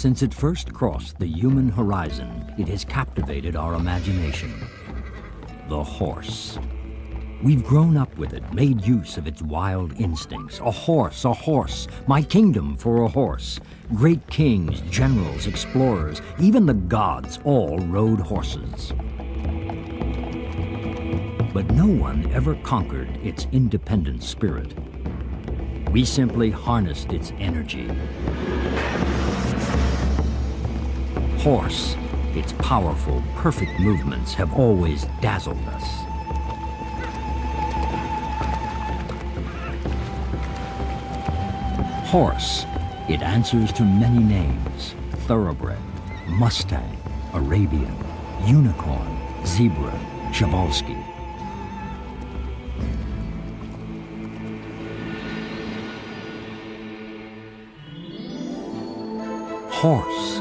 Since it first crossed the human horizon, it has captivated our imagination. The horse. We've grown up with it, made use of its wild instincts. A horse, my kingdom for a horse. Great kings, generals, explorers, even the gods all rode horses. But no one ever conquered its independent spirit. We simply harnessed its energy. Horse, its powerful, perfect movements have always dazzled us. Horse, it answers to many names: thoroughbred, Mustang, Arabian, unicorn, zebra, Przewalski. Horse,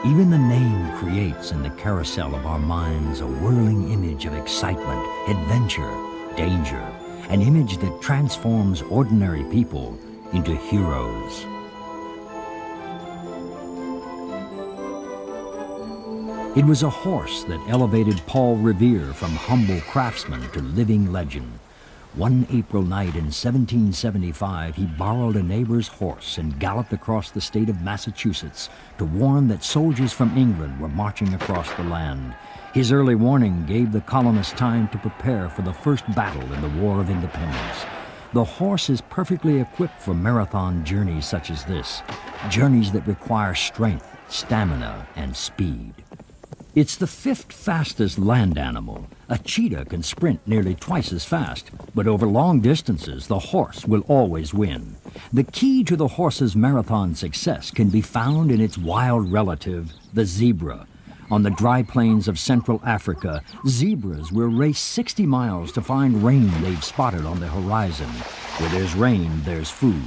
even the name creates in the carousel of our minds a whirling image of excitement, adventure, danger, an image that transforms ordinary people into heroes. It was a horse that elevated Paul Revere from humble craftsman to living legend. One April night in 1775, he borrowed a neighbor's horse and galloped across the state of Massachusetts to warn that soldiers from England were marching across the land. His early warning gave the colonists time to prepare for the first battle in the War of Independence. The horse is perfectly equipped for marathon journeys such as this, journeys that require strength, stamina, and speed. It's the fifth fastest land animal. A cheetah can sprint nearly twice as fast, but over long distances, the horse will always win. The key to the horse's marathon success can be found in its wild relative, the zebra. On the dry plains of Central Africa, zebras will race 60 miles to find rain they've spotted on the horizon. Where there's rain, there's food.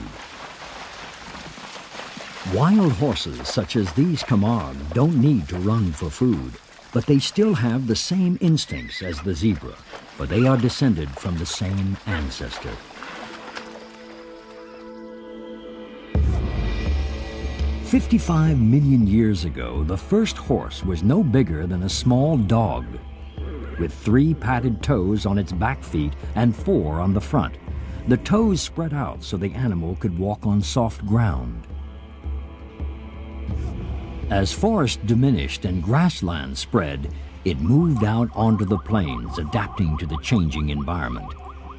Wild horses such as these Camargue don't need to run for food, but they still have the same instincts as the zebra, for they are descended from the same ancestor. "55 million years ago, the first horse was no bigger than a small dog, with 3 padded toes on its back feet and 4 on the front. The toes spread out so the animal could walk on soft ground. As forest diminished and grassland spread, it moved out onto the plains, adapting to the changing environment.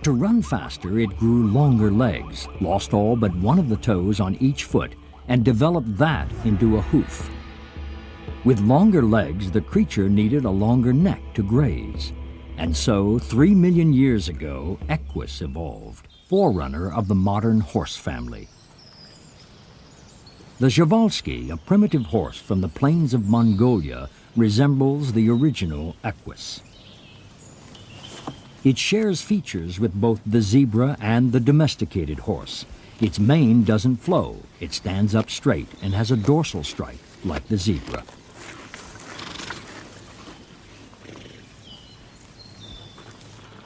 To run faster, it grew longer legs, lost all but one of the toes on each foot, and developed that into a hoof. With longer legs, the creature needed a longer neck to graze. And so, 3 million years ago, Equus evolved, forerunner of the modern horse family. The Przewalski, a primitive horse from the plains of Mongolia, resembles the original Equus. It shares features with both the zebra and the domesticated horse. Its mane doesn't flow. It stands up straight and has a dorsal stripe, like the zebra.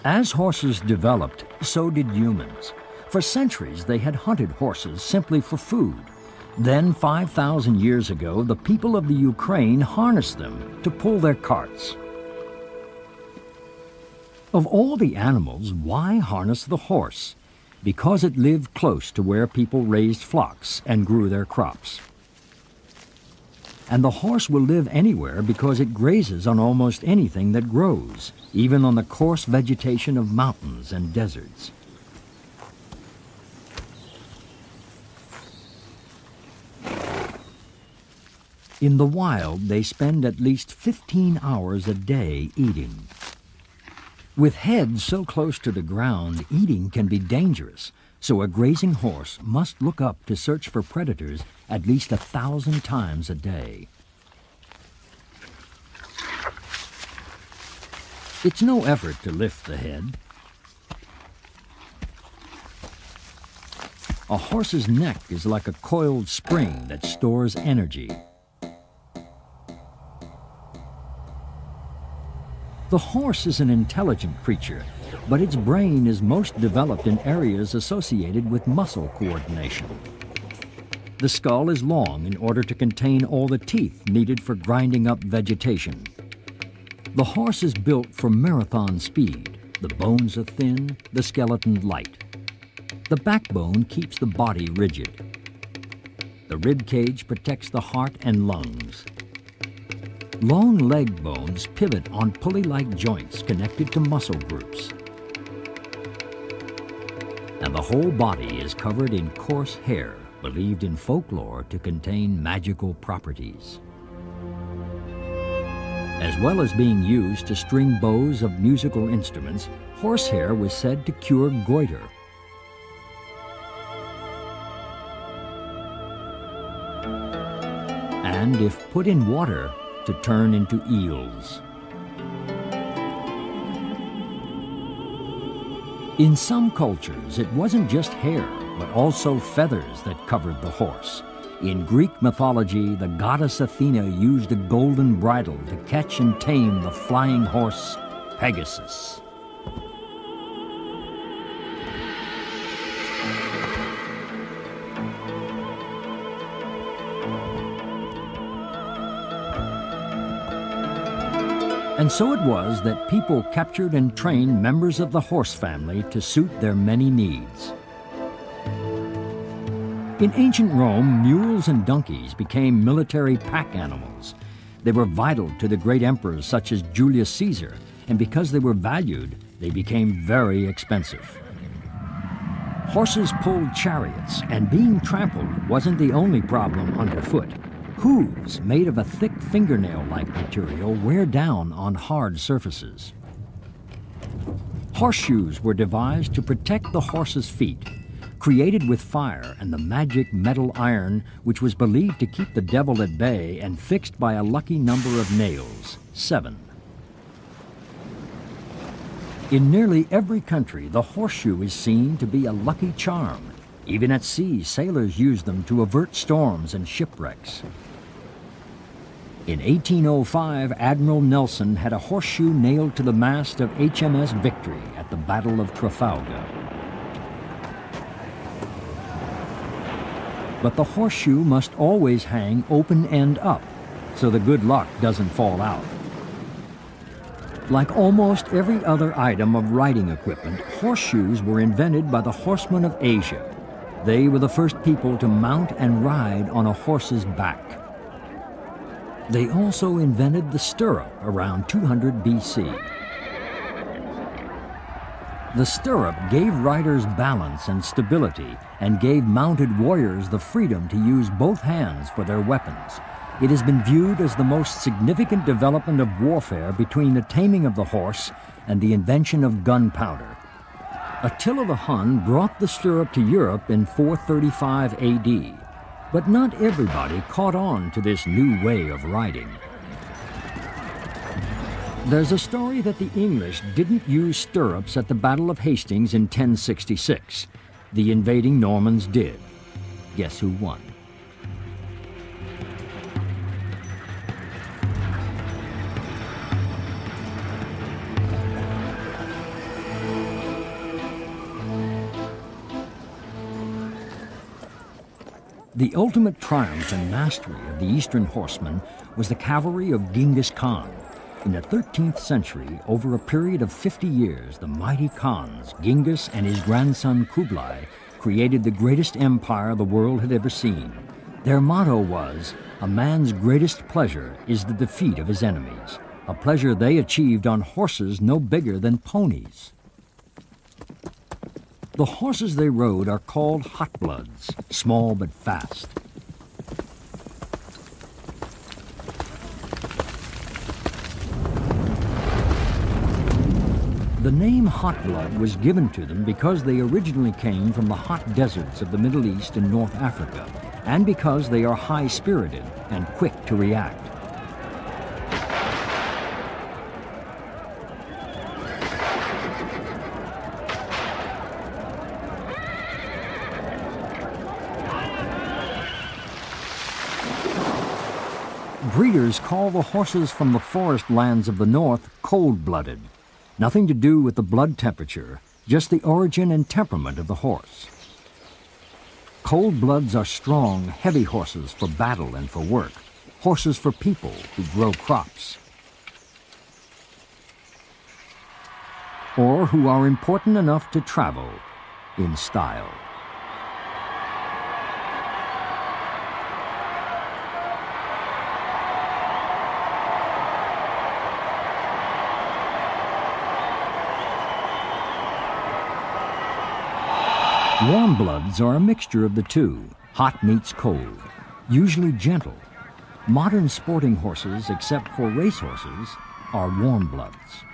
As horses developed, so did humans. For centuries, they had hunted horses simply for food. Then, 5,000 years ago, the people of the Ukraine harnessed them to pull their carts. Of all the animals, why harness the horse? Because it lived close to where people raised flocks and grew their crops. And the horse will live anywhere because it grazes on almost anything that grows, even on the coarse vegetation of mountains and deserts. In the wild, they spend at least 15 hours a day eating. With heads so close to the ground, eating can be dangerous, so a grazing horse must look up to search for predators at least 1,000 times a day. It's no effort to lift the head. A horse's neck is like a coiled spring that stores energy. The horse is an intelligent creature, but its brain is most developed in areas associated with muscle coordination. The skull is long in order to contain all the teeth needed for grinding up vegetation. The horse is built for marathon speed. The bones are thin, the skeleton light. The backbone keeps the body rigid. The rib cage protects the heart and lungs. Long leg bones pivot on pulley-like joints connected to muscle groups. And the whole body is covered in coarse hair, believed in folklore to contain magical properties. As well as being used to string bows of musical instruments, horsehair was said to cure goiter. And if put in water, to turn into eels. In some cultures, it wasn't just hair, but also feathers that covered the horse. In Greek mythology, the goddess Athena used a golden bridle to catch and tame the flying horse, Pegasus. And so it was that people captured and trained members of the horse family to suit their many needs. In ancient Rome, mules and donkeys became military pack animals. They were vital to the great emperors such as Julius Caesar, and because they were valued, they became very expensive. Horses pulled chariots, and being trampled wasn't the only problem underfoot. Hooves made of a thick fingernail-like material wear down on hard surfaces. Horseshoes were devised to protect the horse's feet, created with fire and the magic metal iron which was believed to keep the devil at bay and fixed by a lucky number of nails, 7. In nearly every country, the horseshoe is seen to be a lucky charm. Even at sea, sailors used them to avert storms and shipwrecks. In 1805, Admiral Nelson had a horseshoe nailed to the mast of HMS Victory at the Battle of Trafalgar. But the horseshoe must always hang open end up, so the good luck doesn't fall out. Like almost every other item of riding equipment, horseshoes were invented by the horsemen of Asia. They were the first people to mount and ride on a horse's back. They also invented the stirrup around 200 BC. The stirrup gave riders balance and stability and gave mounted warriors the freedom to use both hands for their weapons. It has been viewed as the most significant development of warfare between the taming of the horse and the invention of gunpowder. Attila the Hun brought the stirrup to Europe in 435 AD. But not everybody caught on to this new way of riding. There's a story that the English didn't use stirrups at the Battle of Hastings in 1066. The invading Normans did. Guess who won? The ultimate triumph and mastery of the Eastern horsemen was the cavalry of Genghis Khan. In the 13th century, over a period of 50 years, the mighty Khans, Genghis and his grandson Kublai, created the greatest empire the world had ever seen. Their motto was, "A man's greatest pleasure is the defeat of his enemies," a pleasure they achieved on horses no bigger than ponies. The horses they rode are called hot bloods, small but fast. The name hot blood was given to them because they originally came from the hot deserts of the Middle East and North Africa, and because they are high-spirited and quick to react. Breeders call the horses from the forest lands of the north cold-blooded. Nothing to do with the blood temperature, just the origin and temperament of the horse. Cold bloods are strong, heavy horses for battle and for work, horses for people who grow crops, or who are important enough to travel in style. Warm bloods are a mixture of the two. Hot meets cold, usually gentle. Modern sporting horses, except for racehorses, are warm bloods.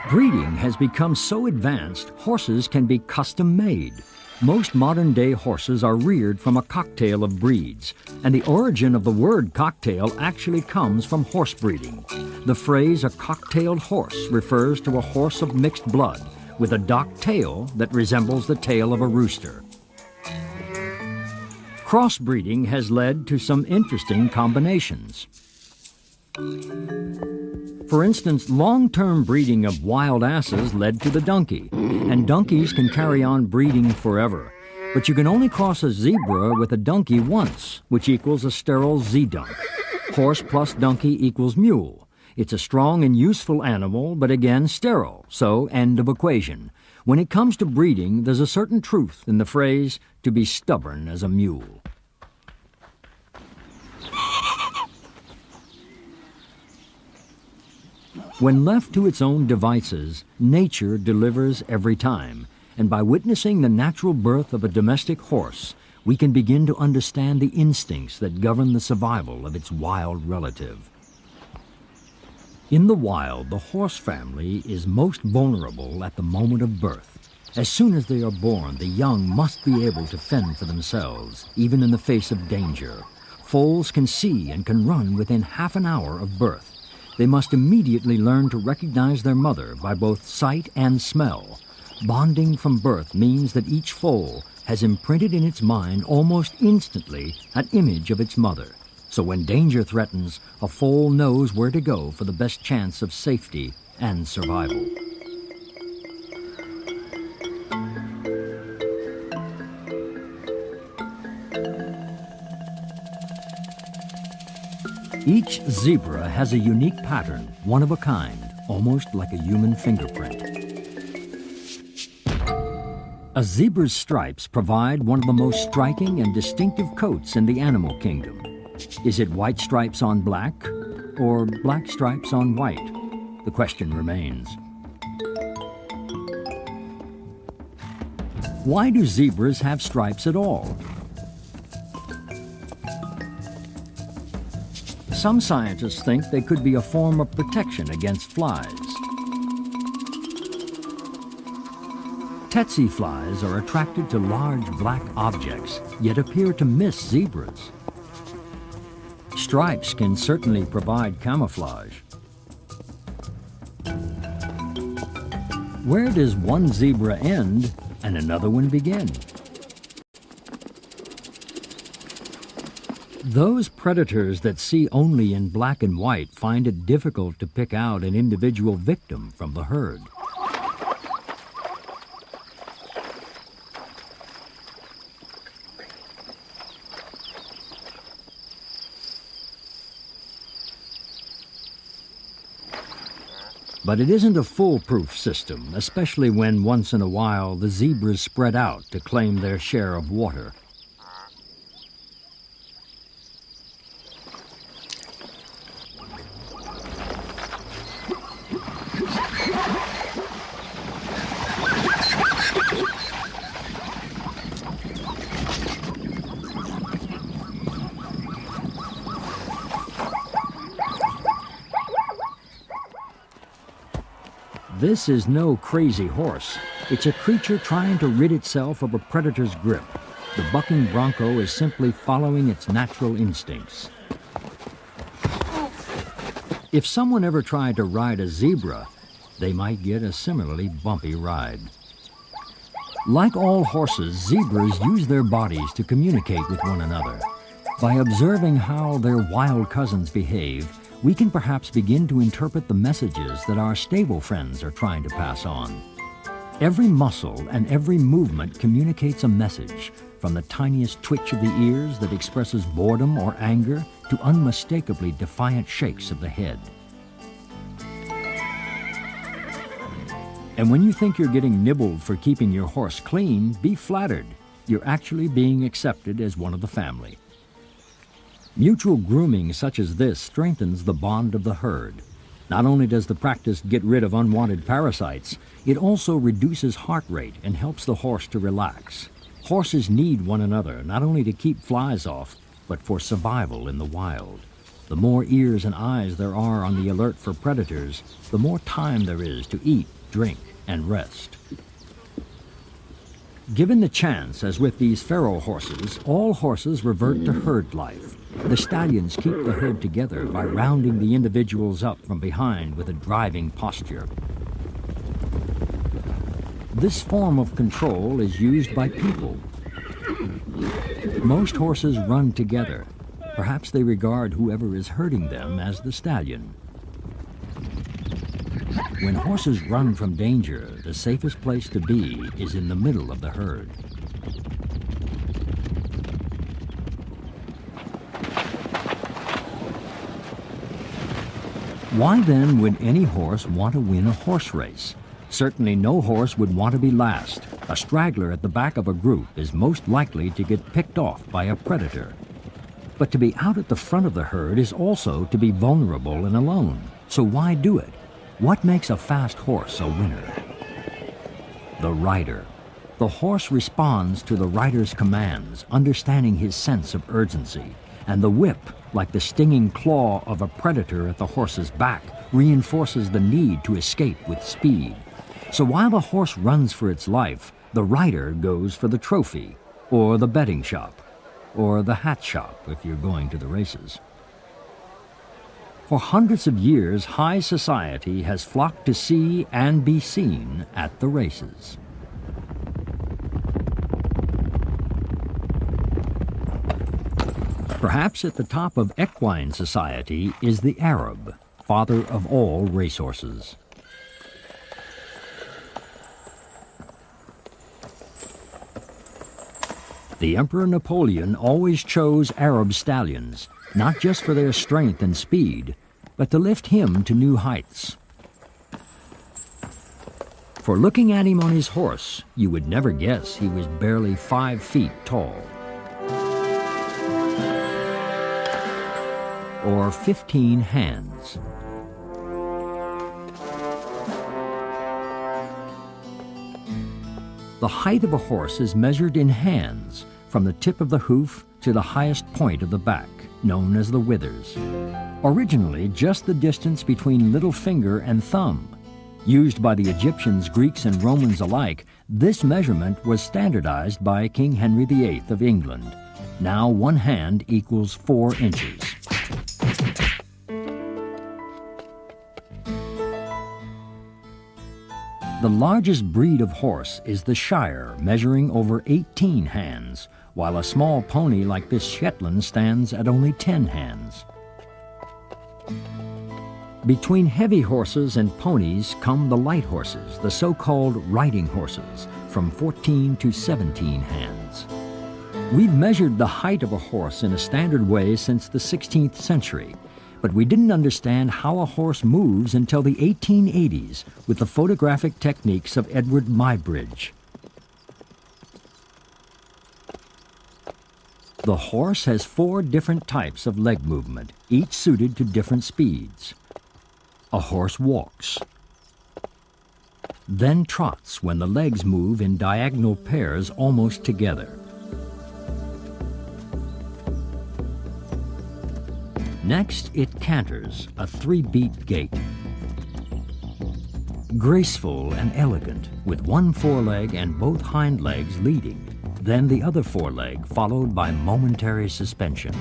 Breeding has become so advanced, horses can be custom-made. Most modern-day horses are reared from a cocktail of breeds, and the origin of the word cocktail actually comes from horse breeding. The phrase a cocktailed horse refers to a horse of mixed blood, with a docked tail that resembles the tail of a rooster. Crossbreeding has led to some interesting combinations. For instance, long-term breeding of wild asses led to the donkey, and donkeys can carry on breeding forever. But you can only cross a zebra with a donkey once, which equals a sterile Z-dunk. Horse plus donkey equals mule. It's a strong and useful animal, but again sterile, so end of equation. When it comes to breeding, there's a certain truth in the phrase, to be stubborn as a mule. When left to its own devices, nature delivers every time, and by witnessing the natural birth of a domestic horse, we can begin to understand the instincts that govern the survival of its wild relative. In the wild, the horse family is most vulnerable at the moment of birth. As soon as they are born, the young must be able to fend for themselves, even in the face of danger. Foals can see and can run within half an hour of birth. They must immediately learn to recognize their mother by both sight and smell. Bonding from birth means that each foal has imprinted in its mind almost instantly an image of its mother. So when danger threatens, a foal knows where to go for the best chance of safety and survival. Each zebra has a unique pattern, one of a kind, almost like a human fingerprint. A zebra's stripes provide one of the most striking and distinctive coats in the animal kingdom. Is it white stripes on black or black stripes on white? The question remains. Why do zebras have stripes at all? Some scientists think they could be a form of protection against flies. Tsetse flies are attracted to large black objects, yet appear to miss zebras. Stripes can certainly provide camouflage. Where does one zebra end and another one begin? Those predators that see only in black and white find it difficult to pick out an individual victim from the herd. But it isn't a foolproof system, especially when once in a while the zebras spread out to claim their share of water. This is no crazy horse. It's a creature trying to rid itself of a predator's grip. The bucking bronco is simply following its natural instincts. If someone ever tried to ride a zebra, they might get a similarly bumpy ride. Like all horses, zebras use their bodies to communicate with one another. By observing how their wild cousins behave, we can perhaps begin to interpret the messages that our stable friends are trying to pass on. Every muscle and every movement communicates a message, from the tiniest twitch of the ears that expresses boredom or anger to unmistakably defiant shakes of the head. And when you think you're getting nibbled for keeping your horse clean, be flattered. You're actually being accepted as one of the family. Mutual grooming such as this strengthens the bond of the herd. Not only does the practice get rid of unwanted parasites, it also reduces heart rate and helps the horse to relax. Horses need one another not only to keep flies off, but for survival in the wild. The more ears and eyes there are on the alert for predators, the more time there is to eat, drink, and rest. Given the chance, as with these pharaoh horses, all horses revert to herd life. The stallions keep the herd together by rounding the individuals up from behind with a driving posture. This form of control is used by people. Most horses run together. Perhaps they regard whoever is herding them as the stallion. When horses run from danger, the safest place to be is in the middle of the herd. Why then would any horse want to win a horse race? Certainly no horse would want to be last. A straggler at the back of a group is most likely to get picked off by a predator. But to be out at the front of the herd is also to be vulnerable and alone. So why do it? What makes a fast horse a winner? The rider. The horse responds to the rider's commands, understanding his sense of urgency. And the whip, like the stinging claw of a predator at the horse's back, reinforces the need to escape with speed. So while the horse runs for its life, the rider goes for the trophy, or the betting shop, or the hat shop if you're going to the races. For hundreds of years, high society has flocked to see and be seen at the races. Perhaps at the top of equine society is the Arab, father of all racehorses. The Emperor Napoleon always chose Arab stallions, not just for their strength and speed, but to lift him to new heights. For looking at him on his horse, you would never guess he was barely 5 feet tall. Or 15 hands. The height of a horse is measured in hands, from the tip of the hoof to the highest point of the back, known as the withers. Originally, just the distance between little finger and thumb. Used by the Egyptians, Greeks, and Romans alike, this measurement was standardized by King Henry VIII of England. Now 1 hand equals 4 inches. The largest breed of horse is the Shire, measuring over 18 hands, while a small pony like this Shetland stands at only 10 hands. Between heavy horses and ponies come the light horses, the so-called riding horses, from 14 to 17 hands. We've measured the height of a horse in a standard way since the 16th century, but we didn't understand how a horse moves until the 1880s with the photographic techniques of Edward Muybridge. The horse has 4 different types of leg movement, each suited to different speeds. A horse walks, then trots when the legs move in diagonal pairs almost together. Next, it canters, a 3-beat gait. Graceful and elegant, with one foreleg and both hind legs leading, then the other foreleg followed by momentary suspension.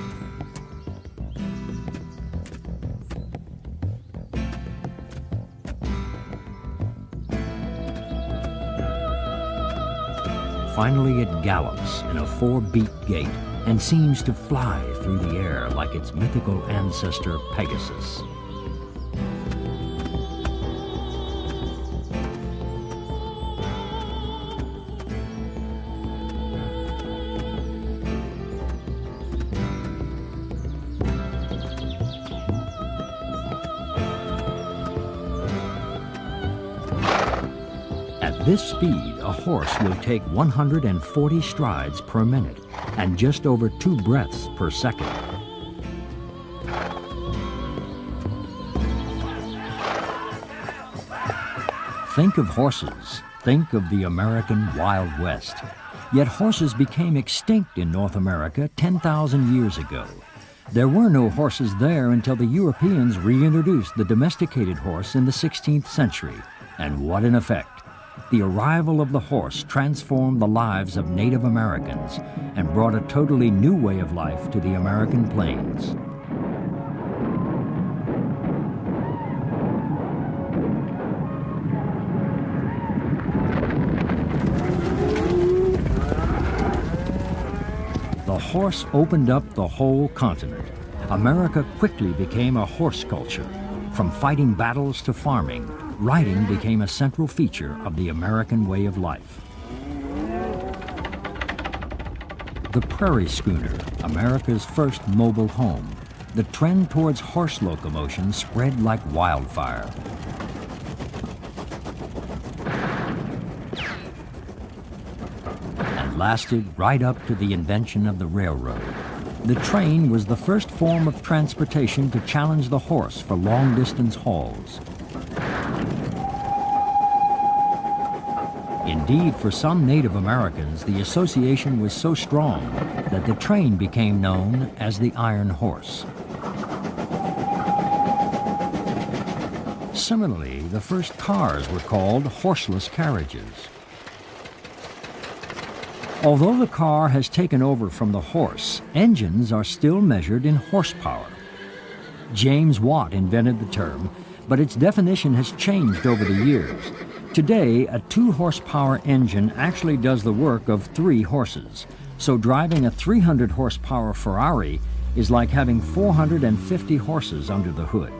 Finally, it gallops in a 4-beat gait and seems to fly through the air like its mythical ancestor Pegasus. At this speed, a horse will take 140 strides per minute and just over 2 breaths per second. Think of horses. Think of the American Wild West. Yet horses became extinct in North America 10,000 years ago. There were no horses there until the Europeans reintroduced the domesticated horse in the 16th century. And what an effect! The arrival of the horse transformed the lives of Native Americans and brought a totally new way of life to the American plains. The horse opened up the whole continent. America quickly became a horse culture. From fighting battles to farming, riding became a central feature of the American way of life. The prairie schooner, America's first mobile home. The trend towards horse locomotion spread like wildfire. And lasted right up to the invention of the railroad. The train was the first form of transportation to challenge the horse for long-distance hauls. Indeed, for some Native Americans, the association was so strong that the train became known as the Iron Horse. Similarly, the first cars were called horseless carriages. Although the car has taken over from the horse, engines are still measured in horsepower. James Watt invented the term, but its definition has changed over the years. Today, a 2-horsepower engine actually does the work of 3 horses. So driving a 300 horsepower Ferrari is like having 450 horses under the hood.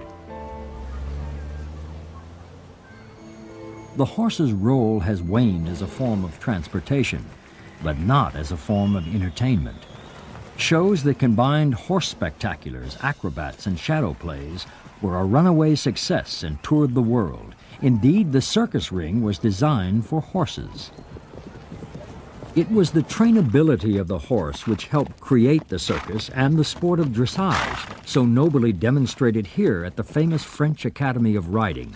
The horse's role has waned as a form of transportation, but not as a form of entertainment. Shows that combined horse spectaculars, acrobats, and shadow plays were a runaway success and toured the world. Indeed, the circus ring was designed for horses. It was the trainability of the horse which helped create the circus and the sport of dressage, so nobly demonstrated here at the famous French Academy of Riding.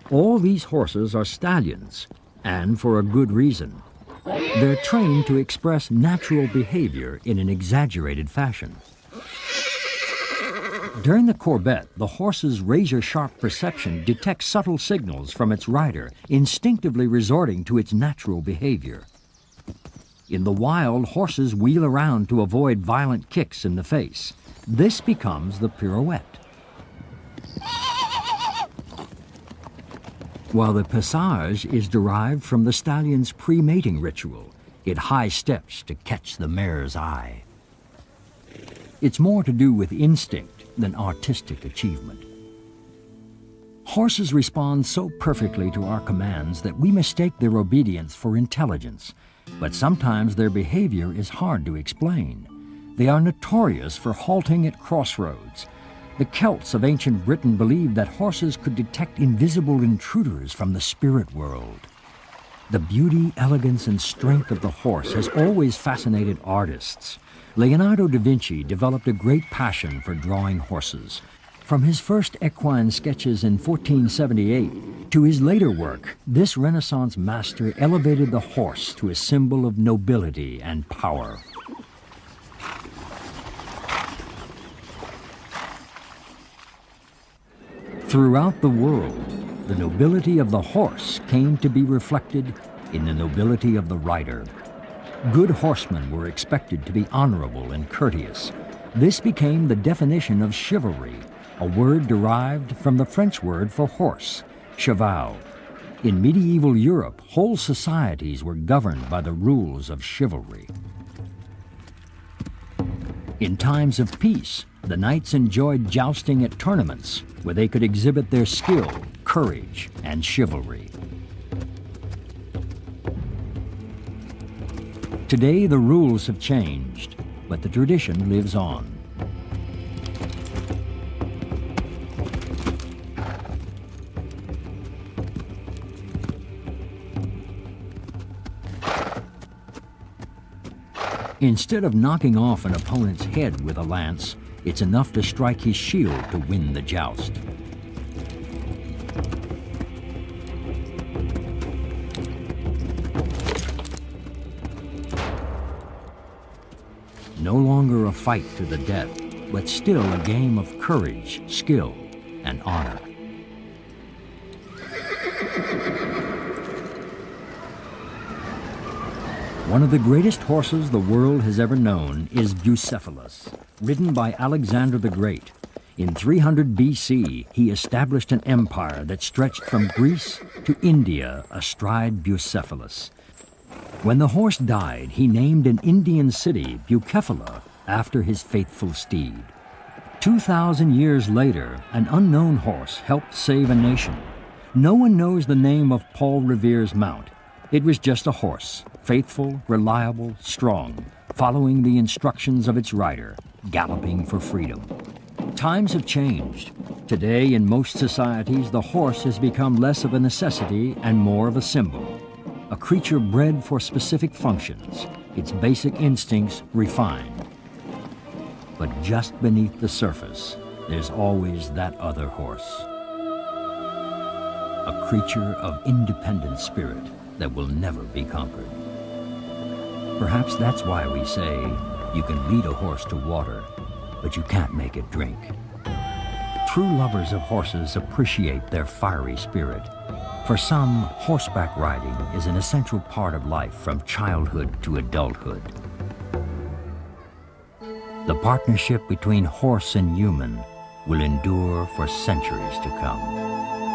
All these horses are stallions, and for a good reason. They're trained to express natural behavior in an exaggerated fashion. During the courbette, the horse's razor-sharp perception detects subtle signals from its rider, instinctively resorting to its natural behavior. In the wild, horses wheel around to avoid violent kicks in the face. This becomes the pirouette. While the passage is derived from the stallion's pre-mating ritual. It high steps to catch the mare's eye. It's more to do with instinct than artistic achievement. Horses respond so perfectly to our commands that we mistake their obedience for intelligence, but sometimes their behavior is hard to explain. They are notorious for halting at crossroads. The Celts of ancient Britain believed that horses could detect invisible intruders from the spirit world. The beauty, elegance, and strength of the horse has always fascinated artists. Leonardo da Vinci developed a great passion for drawing horses. From his first equine sketches in 1478 to his later work, this Renaissance master elevated the horse to a symbol of nobility and power. Throughout the world, the nobility of the horse came to be reflected in the nobility of the rider. Good horsemen were expected to be honorable and courteous. This became the definition of chivalry, a word derived from the French word for horse, cheval. In medieval Europe, whole societies were governed by the rules of chivalry. In times of peace, the knights enjoyed jousting at tournaments where they could exhibit their skill, courage, and chivalry. Today, the rules have changed, but the tradition lives on. Instead of knocking off an opponent's head with a lance, it's enough to strike his shield to win the joust. No longer a fight to the death, but still a game of courage, skill, and honor. One of the greatest horses the world has ever known is Bucephalus, ridden by Alexander the Great. In 300 BC, he established an empire that stretched from Greece to India astride Bucephalus. When the horse died, he named an Indian city, Bucephala, after his faithful steed. 2,000 years later, an unknown horse helped save a nation. No one knows the name of Paul Revere's mount. It was just a horse, faithful, reliable, strong, following the instructions of its rider, galloping for freedom. Times have changed. Today, in most societies, the horse has become less of a necessity and more of a symbol. A creature bred for specific functions, its basic instincts refined. But just beneath the surface, there's always that other horse. A creature of independent spirit that will never be conquered. Perhaps that's why we say you can lead a horse to water, but you can't make it drink. True lovers of horses appreciate their fiery spirit. For some, horseback riding is an essential part of life from childhood to adulthood. The partnership between horse and human will endure for centuries to come.